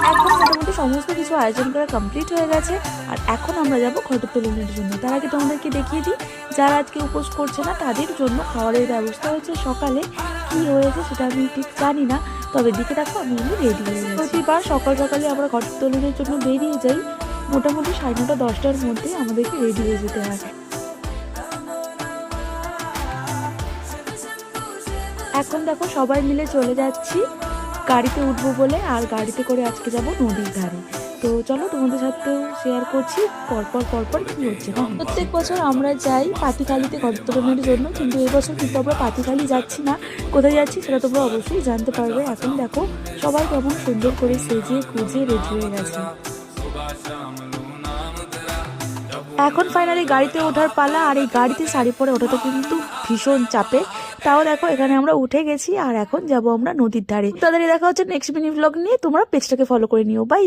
এখন মোটামুটি সমস্ত কিছু আয়োজন করা কমপ্লিট হয়ে গেছে। আর এখন আমরা যাব ঘটোত্তোলনের জন্য। তার আগে তোমাদেরকে দেখিয়ে দিই, যারা আজকে উপোস করছে না তাদের জন্য খাবারের ব্যবস্থা হয়েছে। সকালে কি হয়েছে সেটা আমি ঠিক জানি না, তবে দিকে দেখো আমি রেডি হয়ে গেছি। প্রতিবার সকাল সকালে আমরা ঘটোত্তোলনের জন্য বেরিয়ে যাই, মোটামুটি 9:30 10টার মধ্যে আমাদেরকে রেডি হয়ে যেতে হয়। এখন দেখো সবাই মিলে চলে যাচ্ছি গাড়িতে উঠবো বলে, আর গাড়িতে করে আজকে যাব নদীর ধারে। তো চলো তোমাদের সাথেও শেয়ার করছি পরপর কি হচ্ছে না। প্রত্যেক বছর আমরা যাই পাতিখালিতে ঘটোত্তোলনের জন্য, কিন্তু এবছর কিন্তু আমরা পাতিখালি যাচ্ছি না। কোথায় যাচ্ছি সেটা তোমরা অবশ্যই জানতে পারবে। এখন দেখো সবাই কেমন সুন্দর করে সেজে গুজে রেডি হয়ে গেছে। এখন ফাইনালি গাড়িতে ওঠার পালা। আর এই গাড়িতে শাড়ি পরে ওঠাটা কিন্তু ভীষণ চাপে। তাও দেখো এখানে আমরা উঠে গেছি, আর এখন যাব আমরা নদীর ধারে। তাদের দেখা হচ্ছে নেক্সট মিনি ব্লগ নিয়ে। তোমরা পেজটাকে ফলো করে নিও। বাই।